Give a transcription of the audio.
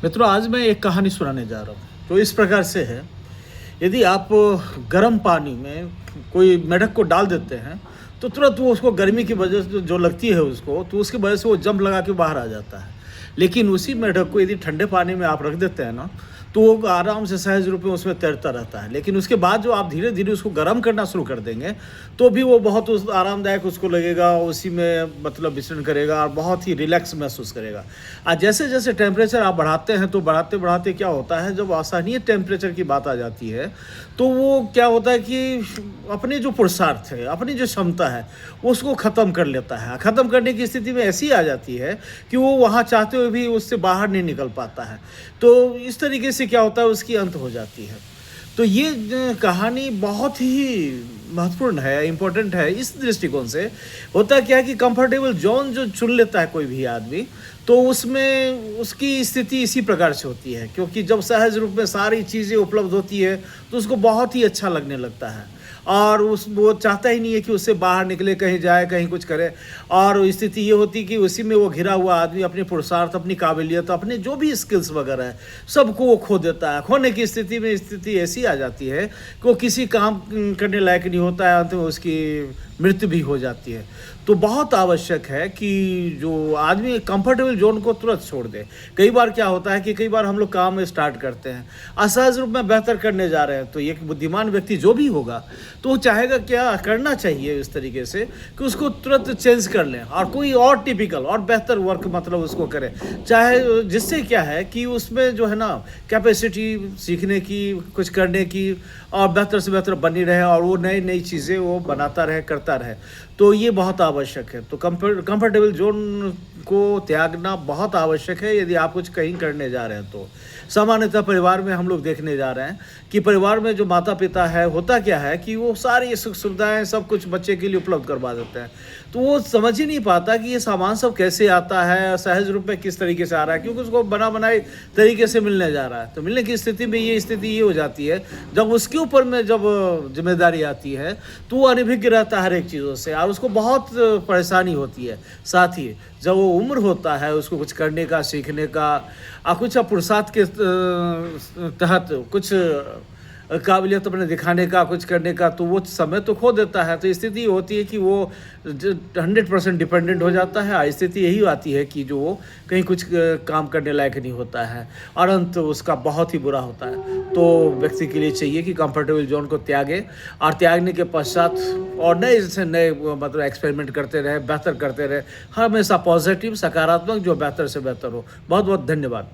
मित्रों, आज मैं एक कहानी सुनाने जा रहा हूँ। तो इस प्रकार से है, यदि आप गर्म पानी में कोई मेढक को डाल देते हैं, तो तुरंत वो उसको गर्मी की वजह से जो लगती है उसको, तो उसकी वजह से वो जंप लगा के बाहर आ जाता है। लेकिन उसी मेढक को यदि ठंडे पानी में आप रख देते हैं ना, तो वो आराम से सहज रूप में उसमें तैरता रहता है। लेकिन उसके बाद जो आप धीरे-धीरे उसको गर्म करना शुरू कर देंगे, तो भी वो बहुत उस आरामदायक उसको लगेगा, उसी में मतलब विचरण करेगा और बहुत ही रिलैक्स महसूस करेगा। जैसे-जैसे टेम्परेचर आप बढ़ाते हैं, तो बढ़ाते-बढ़ाते क्या होता है, जब असहनीय टेम्परेचर की बात आ जाती है, तो वो क्या होता है कि अपनी जो पुरुषार्थ है, अपनी जो क्षमता है, उसको ख़त्म कर लेता है। ख़त्म करने की स्थिति में ऐसी आ जाती है कि वो वहाँ चाहते हुए भी उससे बाहर नहीं निकल पाता है। तो इस तरीके से क्या होता है, उसकी अंत हो जाती है। तो ये कहानी बहुत ही महत्वपूर्ण है, इम्पोर्टेंट है इस दृष्टिकोण से। होता क्या है कि कंफर्टेबल ज़ोन जो चुन लेता है कोई भी आदमी, तो उसमें उसकी स्थिति इसी प्रकार से होती है, क्योंकि जब सहज रूप में सारी चीज़ें उपलब्ध होती है, तो उसको बहुत ही अच्छा लगने लगता है। और वो चाहता ही नहीं है कि उससे बाहर निकले, कहीं जाए, कहीं कुछ करे। और स्थिति ये होती कि उसी में वो घिरा हुआ आदमी अपनी पुरुषार्थ, अपनी काबिलियत, अपने जो भी स्किल्स वगैरह है, सबको वो खो देता है। खोने की स्थिति में स्थिति ऐसी आ जाती है कि वो किसी काम करने लायक नहीं होता है, अंत में उसकी मृत्यु भी हो जाती है। तो बहुत आवश्यक है कि जो आदमी कंफर्टेबल ज़ोन को तुरंत छोड़ दे। कई बार क्या होता है कि कई बार हम लोग काम स्टार्ट करते हैं, असहज रूप में बेहतर करने जा रहे हैं, तो एक बुद्धिमान व्यक्ति जो भी होगा, तो वो चाहेगा क्या करना चाहिए इस तरीके से कि उसको तुरंत चेंज कर लें और कोई और टिपिकल और बेहतर वर्क मतलब उसको करें। चाहे जिससे क्या है कि उसमें जो है ना कैपेसिटी सीखने की, कुछ करने की और बेहतर से बेहतर बनी रहे और वो नई-नई चीज़ें वो बनाता रहे, करता रहे। तो ये बहुत आवश्यक है। तो कंफर्टेबल ज़ोन को त्यागना बहुत आवश्यक है यदि आप कुछ कहीं करने जा रहे हैं तो। सामान्यतः परिवार में हम लोग देखने जा रहे हैं कि परिवार में जो माता-पिता है, होता क्या है कि वो सारी सुख-सुविधाएँ सब कुछ बच्चे के लिए उपलब्ध करवा देते हैं। तो वो समझ ही नहीं पाता कि ये सामान सब कैसे आता है, सहज रूप में किस तरीके से आ रहा है, क्योंकि उसको बना-बनाए तरीके से मिलने जा रहा है। तो मिलने की स्थिति में ये स्थिति ये हो जाती है, जब उसके ऊपर में जब ज़िम्मेदारी आती है, तो वो अनभिज्ञ रहता है हर एक चीज़ों से और उसको बहुत परेशानी होती है। साथ ही जब वो उम्र होता है उसको कुछ करने का, सीखने का कुछ पुरुषार्थ के तहत कुछ काबिलियत अपने दिखाने का, कुछ करने का, तो वो समय तो खो देता है। तो स्थिति ये होती है कि वो 100% डिपेंडेंट हो जाता है और स्थिति यही आती है कि जो वो कहीं कुछ काम करने लायक नहीं होता है और अंत उसका बहुत ही बुरा होता है। तो व्यक्ति के लिए चाहिए कि कंफर्टेबल ज़ोन को त्यागे और त्यागने के पश्चात और नए से नए मतलब एक्सपेरिमेंट करते रहे, बेहतर करते रहे। हमेशा पॉजिटिव, सकारात्मक, जो बेहतर से बेहतर हो। बहुत-बहुत धन्यवाद।